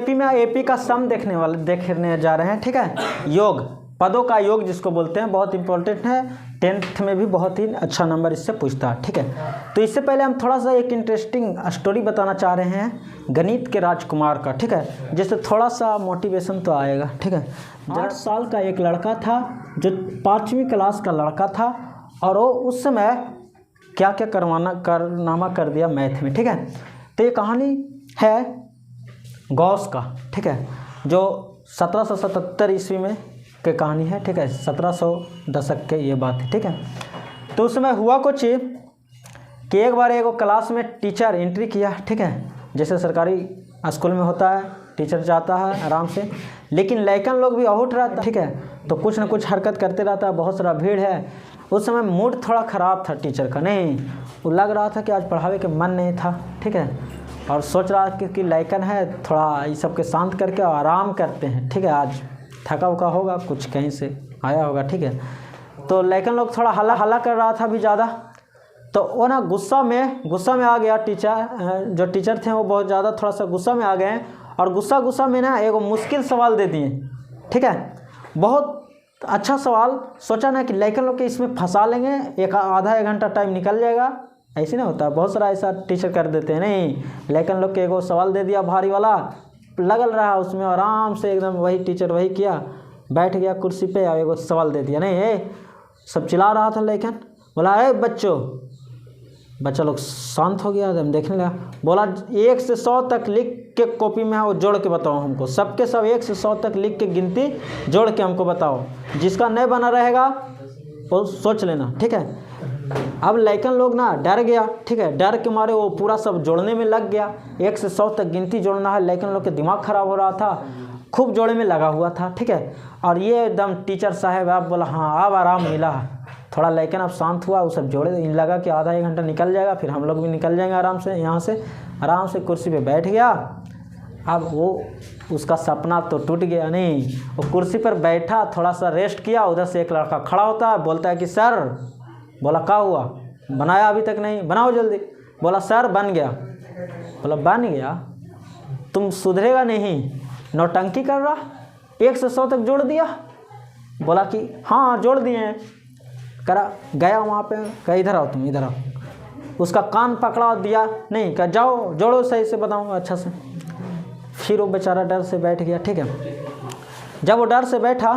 AP में AP का सम देखने जा रहे हैं। ठीक है, योग, पदों का योग जिसको बोलते हैं, बहुत इंपॉर्टेंट है। 10th में भी बहुत ही अच्छा नंबर इससे पूछता है। ठीक है, तो इससे पहले हम थोड़ा सा एक इंटरेस्टिंग स्टोरी बताना चाह रहे हैं गणित के राजकुमार का। ठीक है, जिससे थोड़ा सा मोटिवेशन तो आएगा। ठीक है, 8 साल का एक लड़का था जो 5वीं क्लास का लड़का था, और वो उस समय क्या क्या कारनामा कर दिया मैथ में। ठीक है, तो ये कहानी है गॉस का। ठीक है, जो 1777 ईस्वी में की कहानी है। ठीक है, 1700 दशक के ये बात है। ठीक है, तो उस समय हुआ कुछ कि एक बार एक क्लास में टीचर एंट्री किया। ठीक है, जैसे सरकारी स्कूल में होता है, टीचर जाता है आराम से, लेकिन लड़कन लोग भी उठ रहा था। ठीक है, तो कुछ ना कुछ हरकत करते रहता है, बहुत सारा भीड़ है। उस समय मूड थोड़ा ख़राब था टीचर का, नहीं वो लग रहा था कि आज पढ़ावे के मन नहीं था। ठीक है, और सोच रहा कि लड़कन है, थोड़ा ये सब के शांत करके आराम करते हैं। ठीक है, आज थका उका होगा, कुछ कहीं से आया होगा। ठीक है, तो लड़कन लोग थोड़ा हल्ला कर रहा था भी ज़्यादा, तो वो ना गुस्सा में आ गया। टीचर जो टीचर थे वो बहुत ज़्यादा थोड़ा सा गुस्सा में आ गए, और गुस्सा में ना एक मुश्किल सवाल दे दिए। ठीक है, बहुत अच्छा सवाल सोचा ना कि लड़कन लोग के इसमें फंसा लेंगे, एक घंटा टाइम निकल जाएगा। ऐसे नहीं होता, बहुत सारा ऐसा टीचर कर देते हैं। नहीं, लड़कन लोग के एक सवाल दे दिया भारी वाला, लगल रहा उसमें, आराम से एकदम वही टीचर वही किया, बैठ गया कुर्सी पे और एक सवाल दे दिया। नहीं, सब चिल्ला रहा था, लेकिन बोला बच्चा लोग शांत हो गया, हम देखने लगा। बोला 1 से 100 तक लिख के कॉपी में वो जोड़ के बताओ हमको, सबके सब 1 से 100 तक लिख के गिनती जोड़ के हमको बताओ, जिसका नहीं बना रहेगा वो सोच लेना। ठीक है, अब लड़कन लोग ना डर गया। ठीक है, डर के मारे वो पूरा सब जोड़ने में लग गया। 1 से 100 तक गिनती जोड़ना है, लड़कन लोग के दिमाग खराब हो रहा था, खूब जोड़े में लगा हुआ था। ठीक है, और ये एकदम टीचर साहब आप बोला हाँ अब आराम मिला, थोड़ा लेकिन अब शांत हुआ, वो सब जोड़े, लगा कि आधा 1 घंटा निकल जाएगा, फिर हम लोग भी निकल जाएंगे आराम से, यहाँ से आराम से कुर्सी पे बैठ गया। अब वो उसका सपना तो टूट गया। नहीं, वो कुर्सी पर बैठा, थोड़ा सा रेस्ट किया, उधर से एक लड़का खड़ा होता है, बोलता है कि सर, बोला क्या हुआ, बनाया अभी तक नहीं, बनाओ जल्दी। बोला सर बन गया। बोला बन गया, तुम सुधरेगा नहीं, नौटंकी कर रहा, 1 से 100 तक जोड़ दिया। बोला कि हाँ जोड़ दिए हैं। करा गया वहाँ पे, कहा इधर आओ, तुम इधर आओ। उसका कान पकड़ा दिया, नहीं कहा जाओ जोड़ो, सही से बताऊँगा अच्छा से। फिर वो बेचारा डर से बैठ गया। ठीक है, जब वो डर से बैठा,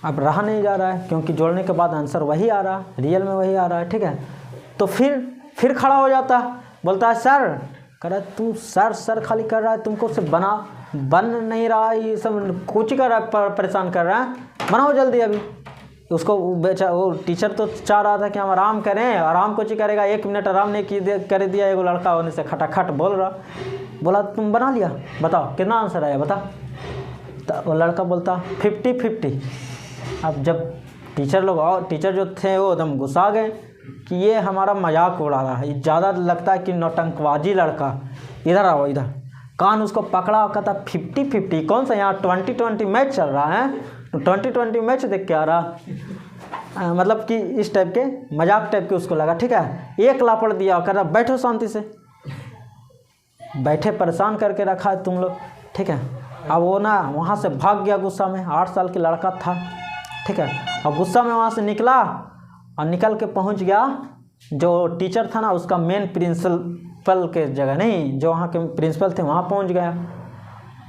अब रहा नहीं जा रहा है, क्योंकि जोड़ने के बाद आंसर वही आ रहा है, रियल में वही आ रहा है। ठीक है, तो फिर खड़ा हो जाता, बोलता है सर, कह रहा तू सर खाली कर रहा है, तुमको से बन नहीं रहा, ये सब कुछ कर रहा है, परेशान कर रहा है, बनाओ जल्दी अभी। उसको वो टीचर तो चाह रहा था कि हम आराम करें, आराम कुछ करेगा, 1 मिनट आराम नहीं कर दिया। एगो लड़का होने से खटाखट बोल रहा, बोला तुम बना लिया, बताओ कितना आंसर आया बता। तो वो लड़का बोलता 50-50। अब जब टीचर लोग और टीचर जो थे वो एकदम गुस्सा गए कि ये हमारा मजाक उड़ा रहा है, ये ज़्यादा लगता है कि नौटंकबाजी लड़का, इधर आओ इधर। कान उसको पकड़ा और कहता 50-50 कौन सा, यहाँ 20-20 मैच चल रहा है, 20-20 मैच देख के आ रहा, मतलब कि इस टाइप के मजाक टाइप के उसको लगा। ठीक है, एक लापड़ दिया और कह रहा बैठो शांति से, बैठे परेशान करके रखा है तुम लोग। ठीक है, अब वो ना वहाँ से भाग गया गुस्सा में, 8 साल के लड़का था। ठीक है, और गुस्सा में वहाँ से निकला और निकल के पहुँच गया जो टीचर था ना, उसका मेन प्रिंसिपल के जगह, नहीं जो वहाँ के प्रिंसिपल थे वहाँ पहुँच गया।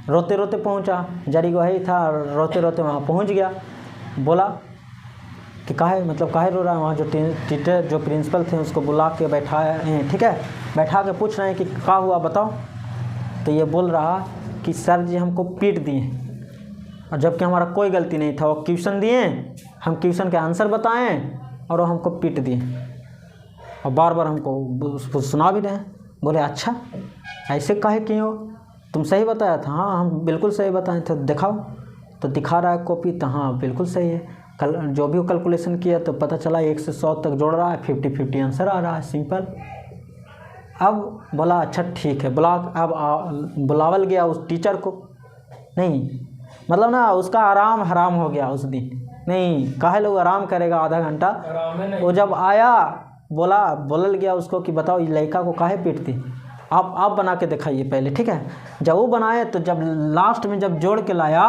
रोते रोते पहुँचा, जरी वही था, रोते रोते वहाँ पहुँच गया। बोला कि काहे रो रहा है। वहाँ जो टीचर जो प्रिंसिपल थे उसको बुला के बैठाए। ठीक है, बैठा के पूछ रहे हैं कि क्या हुआ बताओ। तो ये बोल रहा कि सर जी हमको पीट दिए, और जबकि हमारा कोई गलती नहीं था, वो क्वेश्चन दिए, हम क्वेश्चन के आंसर बताएं और वो हमको पीट दिए, और बार बार हमको सुना भी रहे। बोले अच्छा ऐसे काहे किए हो, तुम सही बताया था। हाँ हम बिल्कुल सही बताए थे, दिखाओ। तो दिखा रहा है कॉपी, तो हाँ बिल्कुल सही है, जो भी कैलकुलेशन किया तो पता चला 1 से 100 तक जोड़ रहा है, 50-50 आंसर आ रहा है, सिंपल। अब बोला अच्छा ठीक है, अब बुलावल गया उस टीचर को। नहीं मतलब ना उसका आराम हराम हो गया उस दिन। नहीं काहे लोग आराम करेगा आधा घंटा। वो जब आया बोलल गया उसको कि बताओ ये लड़का को काहे पीटती। आप बना के दिखाइए पहले, ठीक है। जब वो बनाए तो जब लास्ट में जब जोड़ के लाया,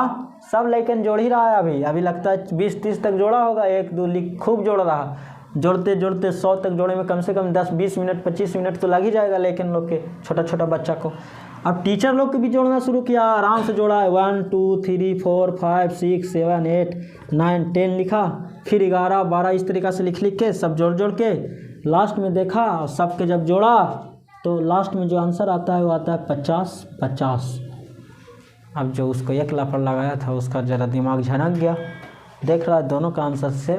सब लेकिन जोड़ ही रहा है अभी लगता है 20-30 तक जोड़ा होगा, 1-2 लिख खूब जोड़ रहा, जोड़ते जोड़ते 100 तक जोड़े में कम से कम 10-20 मिनट 25 मिनट तो लग ही जाएगा लेकिन लोग के, छोटा छोटा बच्चा को। अब टीचर लोग के भी जोड़ना शुरू किया, आराम से जोड़ा है 1 2 3 4 5 6 7 8 9 10 लिखा, फिर 11 12 इस तरीक़ा से लिख के सब जोड़ जोड़ के लास्ट में देखा और सबके जब जोड़ा तो लास्ट में जो आंसर आता है वो आता है 50-50। अब जो उसको 1 लापर लगाया था उसका ज़रा दिमाग झनक गया, देख रहा है दोनों का आंसर से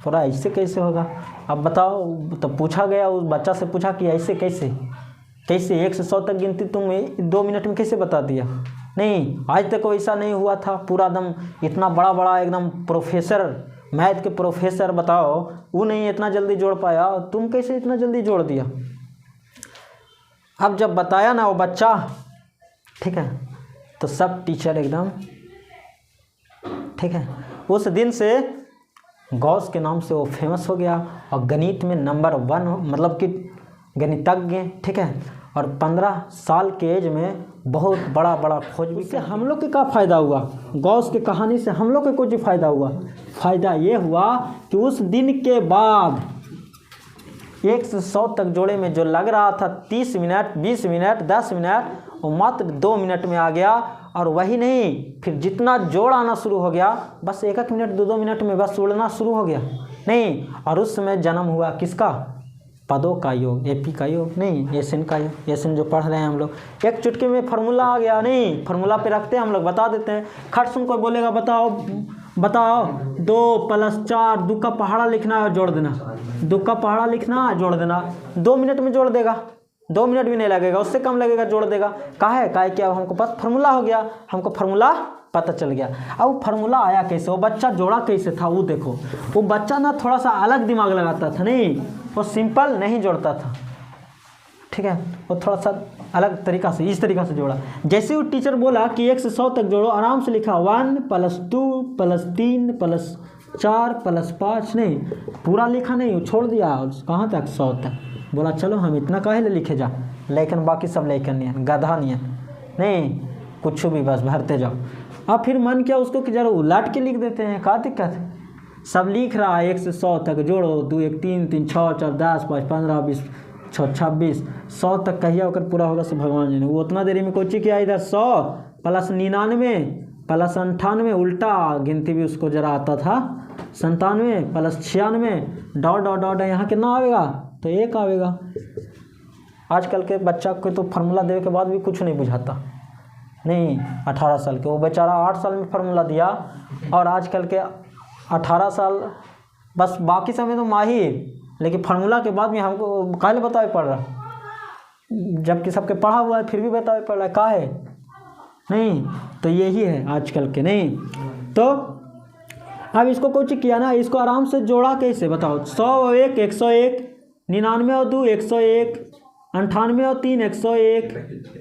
पूरा ऐसे कैसे होगा। अब बताओ, तो पूछा गया, उस बच्चा से पूछा कि ऐसे कैसे 1 से 100 तक गिनती तुम 2 मिनट में कैसे बता दिया। नहीं, आज तक वैसा नहीं हुआ था, पूरा एकदम इतना बड़ा एकदम प्रोफेसर, मैथ के प्रोफेसर, बताओ वो नहीं इतना जल्दी जोड़ पाया, तुम कैसे इतना जल्दी जोड़ दिया। अब जब बताया ना वो बच्चा, ठीक है, तो सब टीचर एकदम, ठीक है, उस दिन से गॉस के नाम से वो फेमस हो गया और गणित में नंबर 1, मतलब कि गणितज्ञ, ठीक है। और 15 साल के एज में बहुत बड़ा खोज भी। इससे हम लोग के क्या फ़ायदा हुआ, गॉस की कहानी से हम लोग के कुछ फ़ायदा हुआ। फ़ायदा ये हुआ कि उस दिन के बाद 1 से 100 तक जोड़े में जो लग रहा था 30 मिनट 20 मिनट 10 मिनट, वो मात्र 2 मिनट में आ गया। और वही नहीं, फिर जितना जोड़ आना शुरू हो गया, बस 1-1 मिनट 2-2 मिनट में बस उड़ना शुरू हो गया। नहीं, और उस समय जन्म हुआ किसका, पदों का योग, एपी का योग नहीं, एसएन का योग। एसएन जो पढ़ रहे हैं हम लोग, एक चुटकी में फार्मूला आ गया। नहीं, फार्मूला पे रखते हैं हम लोग, बता देते हैं। खट सुन कोई बोलेगा बताओ 2 + 4, 2 का पहाड़ा लिखना है जोड़ देना, 2 का पहाड़ा लिखना है जोड़ देना, 2 मिनट में जोड़ देगा, 2 मिनट भी नहीं लगेगा, उससे कम लगेगा, जोड़ देगा। काहे कि अब हमको बस फार्मूला हो गया, हमको फार्मूला पता चल गया। अब वो फार्मूला आया कैसे, वो बच्चा जोड़ा कैसे था, वो देखो। वो बच्चा ना थोड़ा सा अलग दिमाग लगाता था, नहीं वो सिंपल नहीं जोड़ता था, ठीक है, वो थोड़ा सा अलग तरीका से, इस तरीका से जोड़ा। जैसे वो टीचर बोला कि 1 से 100 तक जोड़ो, आराम से लिखा 1 + 2 + 3 + 4 + 5, नहीं पूरा लिखा, नहीं छोड़ दिया कहाँ तक 100 तक। बोला चलो हम इतना काहे ले लिखे जा, लेकिन बाकी सब लेकिन नहीं, गधा नहीं है, नहीं कुछ भी बस भरते जाओ। अब फिर मन किया उसको कि जरा उलट के लिख देते हैं, क्या दिक्कत है। सब लिख रहा है 1 से 100 तक जोड़ो, 2 1 3 3 6 4 10 5 15 20 6 26 100 तक कहिया होकर पूरा होगा, से भगवान जी ने। वो उतना देरी में कोची किया, इधर 100 + 99 + 98, उल्टा गिनती भी उसको जरा आता था, 97 + 96 डॉट यहाँ कितना आवेगा, तो 1 आवेगा। आजकल के बच्चा को तो फार्मूला देने के बाद भी कुछ नहीं बुझाता। नहीं, 18 साल के, वो बेचारा 8 साल में फार्मूला दिया, और आजकल के 18 साल बस, बाकी समय तो माहिर, लेकिन फार्मूला के बाद भी हमको काहे बतावे पड़ रहा, जबकि सबके पढ़ा हुआ है फिर भी बतावे पड़ रहा है, काहे। नहीं, तो यही है आजकल के। नहीं तो अब इसको कुछ किया ना, इसको आराम से जोड़ा कैसे बताओ। 100 और 1 101, 99 और 2 101, 98 और 3 101,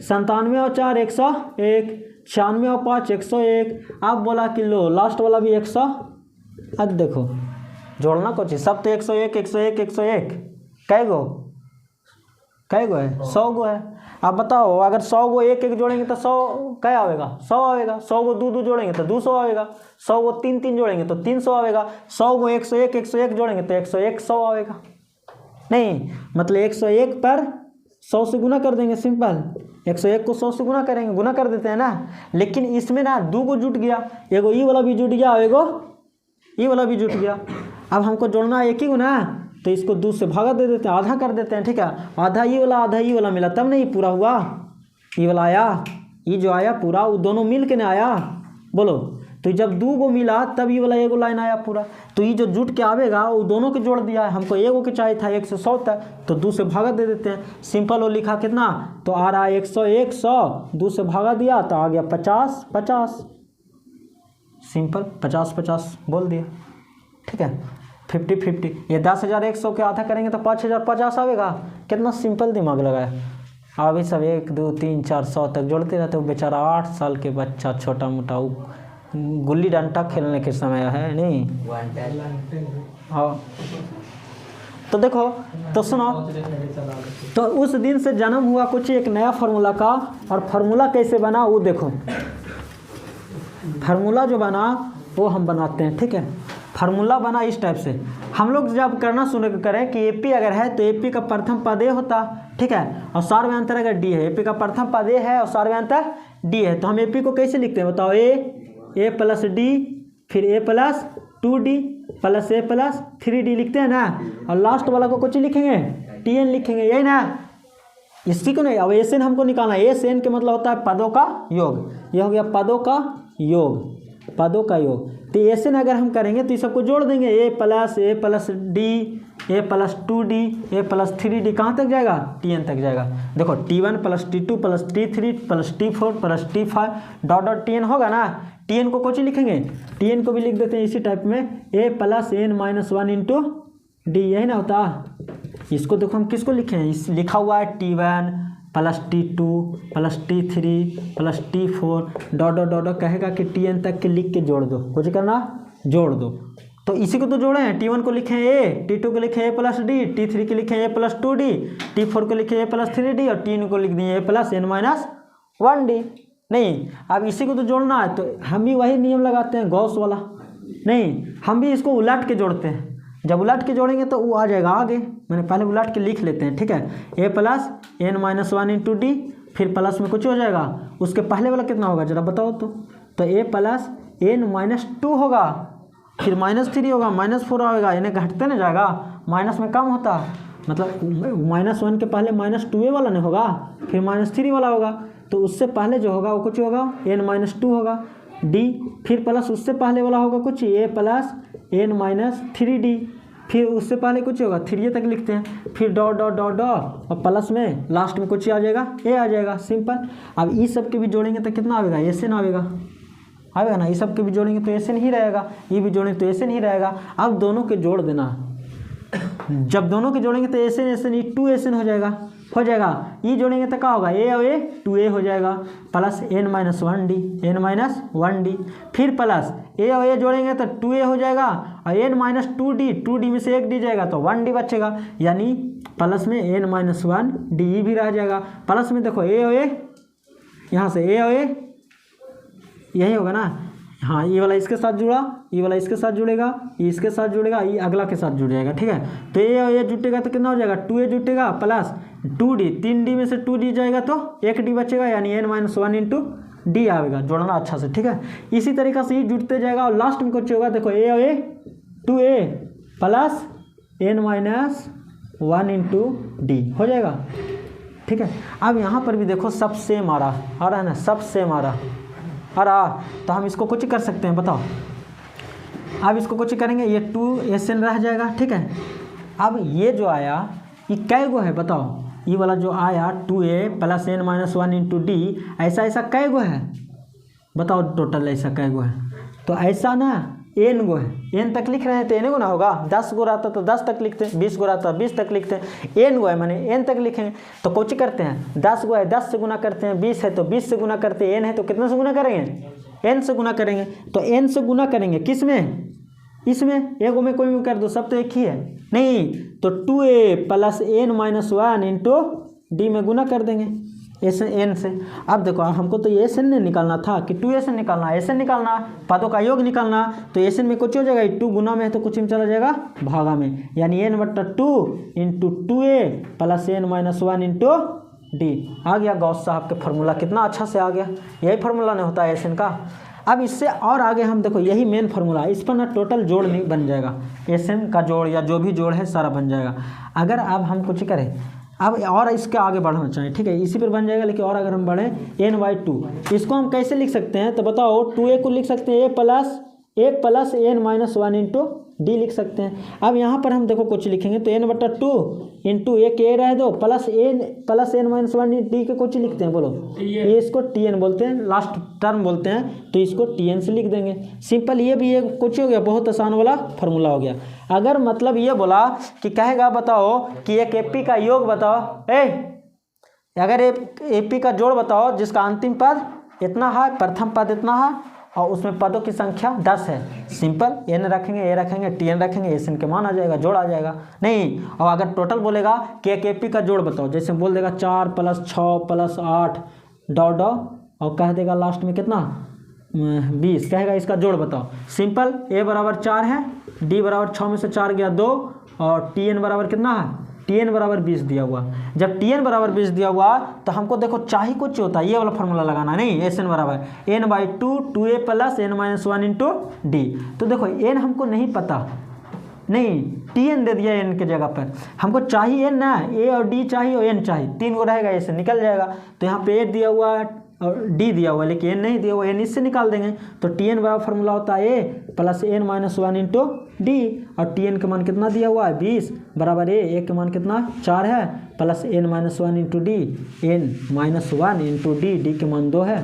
97 और 4 101, 96 और 5 101। आप बोला कि लो लास्ट वाला भी 100। अब देखो जोड़ना कुछ, सब तो 101 101 101, कै गो है, 100 गो है। आप बताओ अगर 100 गो 1 1 जोड़ेंगे तो 100 क्या आवेगा, 100 आवेगा। 100 गो 2 2 जोड़ेंगे तो 200 आवेगा। 100 गो 3 3 जोड़ेंगे तो 300 आवेगा। 100 गो 101 101 जोड़ेंगे तो 101 100 आवेगा। नहीं मतलब 101 पर 100 से गुना कर देंगे, सिंपल। 101 को 100 से गुना करेंगे, गुना कर देते हैं ना। लेकिन इसमें ना 2 गो जुट गया, एगो ई वाला भी जुट गया, एगो ई वाला भी जुट गया। अब हमको जोड़ना है 1 ही गुना, तो इसको 2 से भागा दे देते हैं, आधा कर देते हैं, ठीक है। आधा ई वाला आधा ई वाला मिला तब नहीं पूरा हुआ। ई वाला आया, ई जो आया पूरा, वो दोनों मिल के ना आया, बोलो। तो जब 2 गो मिला तब ये वाला एगो लाइन आया पूरा। तो ये जो जुट के आवेगा वो दोनों के जोड़ दिया है। हमको एगो के चाहिए था 1 से 100 तक, तो 2 से भागा दे देते हैं, सिंपल। वो लिखा कितना, तो आ रहा है 101 100, 2 से भागा दिया तो आ गया 50 50, सिंपल 50 50 बोल दिया, ठीक है। 50 50, ये 10,100 के आधा करेंगे तो 5,050 आवेगा। कितना सिंपल दिमाग लगाया। अभी सब 1 2 3 4 100 तक जोड़ते रहते। वो बेचारा 8 साल के बच्चा, छोटा मोटा, गुल्ली डंडा खेलने के समय है नहीं। हाँ तो देखो, तो सुनो, तो उस दिन से जन्म हुआ कुछ एक नया फार्मूला का, और फार्मूला कैसे बना वो देखो। फार्मूला जो बना वो हम बनाते हैं, ठीक है। फार्मूला बना इस टाइप से। हम लोग जब करना शुरू करें कि एपी अगर है तो एपी का प्रथम पद ए होता, ठीक है, और सार्वयांतर अगर डी है, एपी का प्रथम पद ए है और सार्वयांतर डी है, तो हम एपी को कैसे लिखते हैं बताओ? ए प्लस डी, फिर ए प्लस 2d प्लस ए प्लस 3d लिखते हैं ना, और लास्ट वाला को कुछ लिखेंगे, टीएन लिखेंगे, यही ना। इसी को नहीं, अब एसएन हमको निकालना है। एसएन के मतलब होता है पदों का योग। ये हो गया पदों का योग, पदों का योग। तो एसएन अगर हम करेंगे तो ये सबको जोड़ देंगे, ए प्लस डी, ए प्लस 2d, ए प्लस 3d, कहाँ तक जाएगा? टीएन तक जाएगा। देखो T1 plus T2 plus T3 plus T4 plus T5 dot dot TN होगा ना। टीएन को कुछ लिखेंगे, टीएन को भी लिख देते हैं इसी टाइप में, A plus N minus 1 into D, यही ना होता। इसको देखो हम किसको लिखे हैं, इस लिखा हुआ है T1 plus T2 plus T3 plus T4 dot dot dot dot, कहेगा कि टीएन तक के लिख के जोड़ दो, कुछ करना जोड़ दो। तो इसी को तो जोड़े हैं। T1 को लिखे ए, T2 को लिखे ए प्लस डी, T3 को लिखे ए प्लस 2d, T4 को लिखे ए प्लस 3d, और T को लिख दिए ए प्लस एन माइनस 1d। नहीं, अब इसी को तो जोड़ना है, तो हम भी वही नियम लगाते हैं गॉस वाला। नहीं, हम भी इसको उलट के जोड़ते हैं। जब उलट के जोड़ेंगे तो वो आ जाएगा आगे। मैंने पहले उलट के लिख लेते हैं, ठीक है। A plus N minus 1 into D, फिर प्लस में कुछ हो जाएगा, उसके पहले वाला कितना होगा जरा बताओ तो ए प्लस एन माइनस 2 होगा, फिर माइनस 3 होगा, माइनस 4 आएगा, इन्हें घटते ना जाएगा, माइनस में कम होता, मतलब माइनस 1 के पहले माइनस 2a वाला नहीं होगा, फिर माइनस 3 वाला होगा, तो उससे पहले जो होगा वो कुछ होगा एन माइनस 2 होगा, डी, फिर प्लस उससे पहले वाला होगा कुछ ए प्लस एन माइनस 3d, फिर उससे पहले कुछ होगा 3a तक लिखते हैं, फिर डॉट डॉट डॉट डॉट, और प्लस में लास्ट में कुछ आ जाएगा, ए आ जाएगा, सिंपल। अब इस सब के भी जोड़ेंगे तो कितना आएगा? एसएन आएगा ना। ये सब के भी जोड़ेंगे तो एसएन ही रहेगा, ये भी जोड़ेंगे तो एसएन ही रहेगा। अब दोनों के जोड़ देना, जब दोनों के जोड़ेंगे तो एसएन एसएन, ये 2 एसएन हो जाएगा। ये जोड़ेंगे तो क्या होगा? ए और ए 2a हो जाएगा, प्लस एन माइनस 1d, फिर प्लस ए और ए जोड़ेंगे तो 2a हो जाएगा, और एन माइनस 2d में से एक डी जाएगा तो 1d बचेगा, यानी प्लस में एन माइनस 1d भी रह जाएगा। प्लस में देखो ए और ए, यहाँ से ए और ए यही होगा ना। हाँ, ये वाला इसके साथ जुड़ा, ये वाला इसके साथ जुड़ेगा, ये इसके साथ जुड़ेगा, ये अगला के साथ जुड़ जाएगा, ठीक है। तो ये और ये जुटेगा तो कितना हो जाएगा? 2a जुटेगा प्लस 2d, 3d में से 2d जाएगा तो 1d बचेगा, यानी n माइनस 1 इंटू डी आएगा। जोड़ना अच्छा से, ठीक है। इसी तरीक़े से ये जुड़ते जाएगा, और लास्ट में कुछ होगा, देखो ए और ए 2a plus n minus 1 into D हो जाएगा, ठीक है। अब यहाँ पर भी देखो सब सेम आ रहा है ना, सब सेम आ रहा, तो हम इसको कुछ कर सकते हैं, बताओ। अब इसको कुछ करेंगे, ये 2SN रह जाएगा, ठीक है। अब ये जो आया ये कै गो है बताओ? ये वाला जो आया 2a plus N minus 1 into d, ऐसा कै गो है बताओ? टोटल ऐसा कै गो है? तो ऐसा ना n गो है, n तक लिख रहे हैं तो n गो ना होगा। 10 गो रहता तो 10 तक लिखते हैं, 20 गो रहता 20 तक लिखते हैं, n गो है मैंने n तक लिखेंगे। तो कुछ करते हैं, 10 गो है 10 से गुना करते हैं, 20 है तो 20 से गुना करते हैं, n है तो कितने से गुना करेंगे? n से गुना करेंगे। तो n से गुना करेंगे किस में? इसमें, एगो में कोई भी कर दो, सब तो एक ही है। नहीं तो 2a plus N minus 1 into d में गुना कर देंगे एस एन से। अब देखो हमको तो एस एन निकालना था कि 2SN निकालना, एस एन निकालना, पदों का योग निकालना। तो एस एन में कुछ हो जाएगा, 2 गुना में है तो कुछ में चला जाएगा भागा में, यानी n/2 into 2a plus N minus 1 into D आ गया। गॉस साहब के फार्मूला कितना अच्छा से आ गया। यही फार्मूला नहीं होता है एस एन का। अब इससे और आगे हम देखो, यही मेन फार्मूला, इस पर ना टोटल जोड़ नहीं बन जाएगा, एसएन का जोड़ या जो भी जोड़ है सारा बन जाएगा। अगर अब हम कुछ करें, अब और इसके आगे बढ़ना चाहिए, ठीक है, इसी पर बन जाएगा। लेकिन और अगर हम बढ़ें n/2, इसको हम कैसे लिख सकते हैं? तो बताओ, 2a को लिख सकते हैं a plus N minus 1 into d लिख सकते हैं। अब यहाँ पर हम देखो कुछ लिखेंगे तो n/2 इंटू एक ए रह दो प्लस एन माइनस 1 डी के कुछ लिखते हैं, बोलो। ये इसको tn बोलते हैं, लास्ट टर्म बोलते हैं, तो इसको tn से लिख देंगे, सिंपल। ये भी एक कुछ हो गया, बहुत आसान वाला फार्मूला हो गया। अगर मतलब ये बोला कि कहेगा बताओ कि एक एपी का योग बताओ, अगर एपी का जोड़ बताओ जिसका अंतिम पद इतना है, प्रथम पद इतना है और उसमें पदों की संख्या 10 है, सिंपल n रखेंगे, a रखेंगे, tn रखेंगे, एस के मान आ जाएगा, जोड़ आ जाएगा। नहीं, और अगर टोटल बोलेगा कि एक एपी का जोड़ बताओ, जैसे बोल देगा 4 + 6 + 8 डॉट और कह देगा लास्ट में कितना 20, कहेगा इसका जोड़ बताओ। सिंपल, a बराबर 4 है, d बराबर 6 में से 4 गया 2 और tn बराबर कितना है, tn बराबर 20 दिया हुआ। जब tn बराबर 20 दिया हुआ तो हमको देखो चाहिए कुछ होता है, ये वाला फॉर्मूला लगाना, नहीं एस एन बराबर n/2 2a + n-1 × d। तो देखो n हमको नहीं पता, नहीं tn दे दिया n के जगह पर, हमको चाहिए n ना, a और d चाहिए और n चाहिए, 3 को रहेगा, ऐसे निकल जाएगा। तो यहाँ पे a दिया हुआ और d दिया हुआ, लेकिन n नहीं दिया हुआ, n इससे निकाल देंगे। तो tn बराबर फॉर्मूला होता है a + n-1 × d, और tn का मान कितना दिया हुआ है 20 बराबर a के मान कितना 4 है + n-1 × d, n-1 × d के मान 2 है।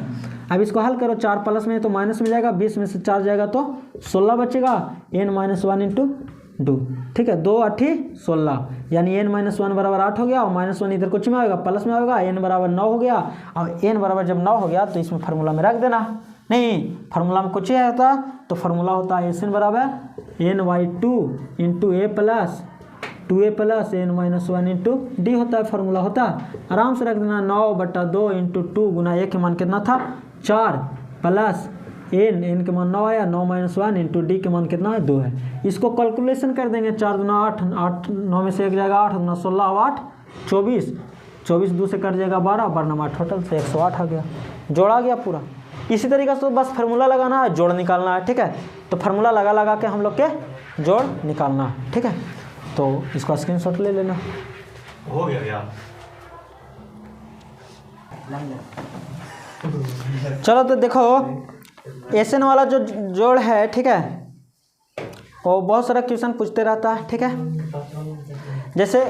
अब इसको हल करो, 4 प्लस में तो माइनस में जाएगा, 20 में से 4 जाएगा तो 16 बचेगा, n-1 × 2, ठीक है, 2 8 16, यानी n-1 बराबर 8 हो गया और -1 इधर कुछ में होगा, प्लस में होगा, n बराबर 9 हो गया। और n बराबर जब 9 हो गया तो इसमें फार्मूला में रख देना, नहीं फार्मूला में कुछ ही होता, तो फार्मूला होता है एस एन बराबर n/2 × a + 2a + n-1 × d होता है, फार्मूला होता है। आराम से रख देना, 9/2 × 2 गुना a के मान कितना था 4 प्लस n के मान 9 आया, 9-1 × d के मान कितना है 2 है। इसको कैलकुलेशन कर देंगे, 4 दूना 8, 8 9 में से 1 जाएगा 8 दूना 16 और 8 24, 24 2 से कट जाएगा 12, 12 टोटल से 108 आ गया, जोड़ आ गया पूरा। इसी तरीके से तो बस फार्मूला लगाना है, जोड़ निकालना है, ठीक है। तो फार्मूला लगा के हम लोग के जोड़ निकालना है, ठीक है। तो इसका स्क्रीनशॉट ले लेना, हो गया यार। चलो तो देखो एस एन वाला जो जोड़ है, ठीक है, वो बहुत सारा क्वेश्चन पूछते रहता है, ठीक है। जैसे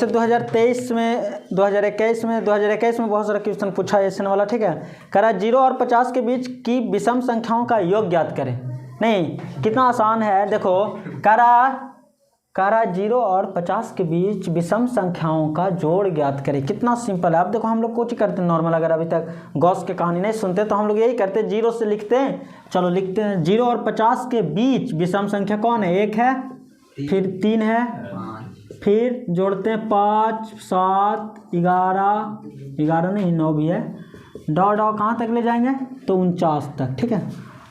2023 में 2021 में बहुत सारा क्वेश्चन पूछा एस एन वाला, ठीक है। कह रहा है 0 और 50 के बीच की विषम संख्याओं का योग ज्ञात करें। नहीं, कितना आसान है, देखो कह रहा 0 और 50 के बीच विषम संख्याओं का जोड़ ज्ञात करें। कितना सिंपल है। अब देखो हम लोग कुछ करते हैं नॉर्मल, अगर अभी तक गॉस की कहानी नहीं सुनते तो हम लोग यही करते हैं, 0 से लिखते हैं, चलो लिखते हैं 0 और 50 के बीच विषम संख्या कौन है, 1 है, फिर 3 है, फिर जोड़ते हैं 5 7 11 नहीं 9 भी है, डॉट कहाँ तक ले जाएंगे तो 49 तक, ठीक है।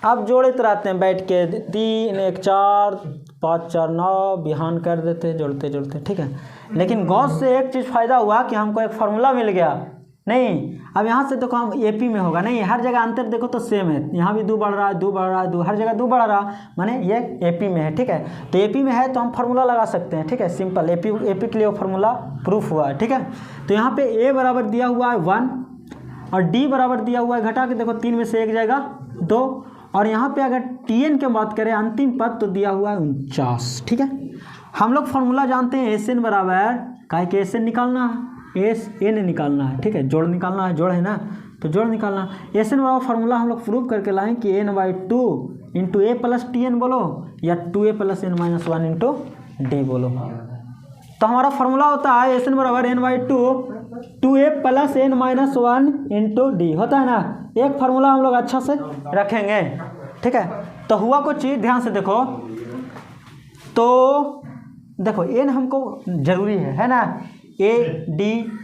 अब जोड़ते रहते हैं बैठ के, 3 1 4 5 4 9 बिहान कर देते जोड़ते, ठीक है। लेकिन गॉस से एक चीज़ फ़ायदा हुआ कि हमको एक फार्मूला मिल गया। नहीं, अब यहाँ से देखो हम एपी में होगा, नहीं हर जगह अंतर देखो तो सेम है, यहाँ भी 2 बढ़ रहा है, 2 बढ़ रहा है, 2 हर जगह 2 बढ़ रहा, माने ये एपी में है, ठीक है। तो एपी में है तो हम फार्मूला लगा सकते हैं, ठीक है, सिंपल। एपी के लिए वो फार्मूला प्रूफ हुआ है, ठीक है। तो यहाँ पे ए बराबर दिया हुआ है 1 और डी बराबर दिया हुआ है, घटा के देखो 3 में से 1 जाएगा 2, और यहाँ पे अगर टीएन की बात करें अंतिम पद तो दिया हुआ है 49, ठीक है। हम लोग फार्मूला जानते हैं एस एन बराबर, काहे कि एस एन निकालना है, एस एन निकालना है, ठीक है, जोड़ निकालना है, जोड़ है ना, तो जोड़ निकालना। एस एन बराबर फार्मूला हम लोग प्रूव करके लाएं कि n/2 × a + tn बोलो या 2a + n-1 × d बोलो। तो हमारा फार्मूला होता है एस एन बराबर n/2 2a + n-1 × d होता है ना। एक फार्मूला हम लोग अच्छा से रखेंगे, ठीक है। तो हुआ कुछ चीज़ ध्यान से देखो, तो देखो n हमको जरूरी है ना, a d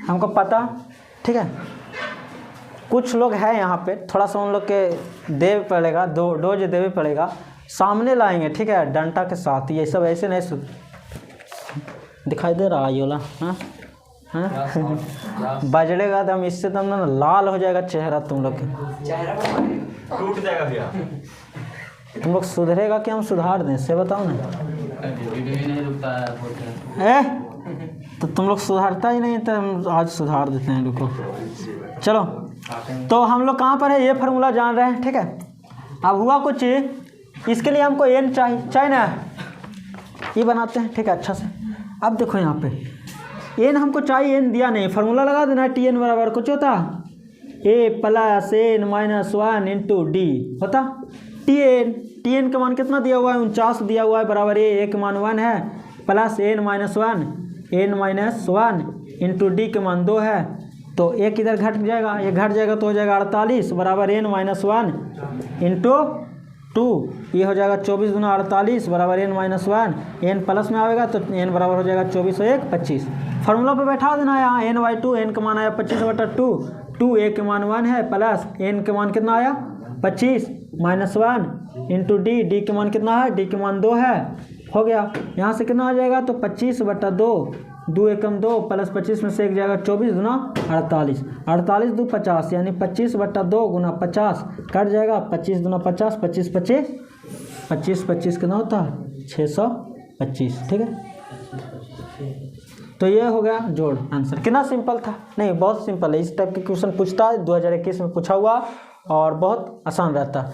हमको पता, ठीक है। कुछ लोग हैं यहाँ पे थोड़ा सा उन लोग के देव पड़ेगा, डोज देवे पड़ेगा, सामने लाएंगे, ठीक है, डंटा के साथ, ये सब ऐसे नहीं दिखाई दे रहा ये वाला, हाँ बजड़ेगा तो हम इससे तो ना लाल हो जाएगा चेहरा, तुम लोग टूट जाएगा भैया। तुम लोग सुधरेगा कि हम सुधार दें, से बताओ ना। तो तुम लोग सुधारता ही नहीं, तो हम आज सुधार देते हैं, रुको। चलो तो हम लोग कहाँ पर है, ये फार्मूला जान रहे हैं, ठीक है। अब हुआ कुछ, इसके लिए हमको n चाहिए ना, ये बनाते हैं, ठीक है, अच्छा से। अब देखो यहाँ पे n हमको चाहिए, n दिया नहीं, फार्मूला लगा देना, tn बराबर कुछ होता a + n-1 × d होता। tn का मान कितना दिया हुआ है 49 दिया हुआ है, बराबर a के मान 1 है प्लस n-1 × d के मान 2 है, तो एक इधर घट जाएगा, ये घट जाएगा तो हो जाएगा 48 बराबर n-1 इंटू 2, ये हो जाएगा 24 गुना 48 बराबर n-1, n प्लस में आएगा तो n बराबर हो जाएगा 24 और 1 25। फार्मूला पे बैठा देना है यहाँ n/2, n का मान आया 25/2, 2 a के मान 1 है प्लस n के मान कितना आया 25 -1 इंटू d के मान कितना है, d के मान 2 है, हो गया। यहाँ से कितना आ जाएगा तो 25/2, 2 एकम 2 प्लस 25 में से एक जाएगा 24 गुना 48, 48 2 50 यानी 25/2 गुना 50 कट जाएगा, 25 गुना 50 25 25 25 25 कितना होता है 625। ठीक है, तो ये हो गया जोड़ आंसर। कितना सिंपल था, नहीं बहुत सिंपल है। इस टाइप के क्वेश्चन पूछता है 2021 में पूछा हुआ और बहुत आसान रहता है।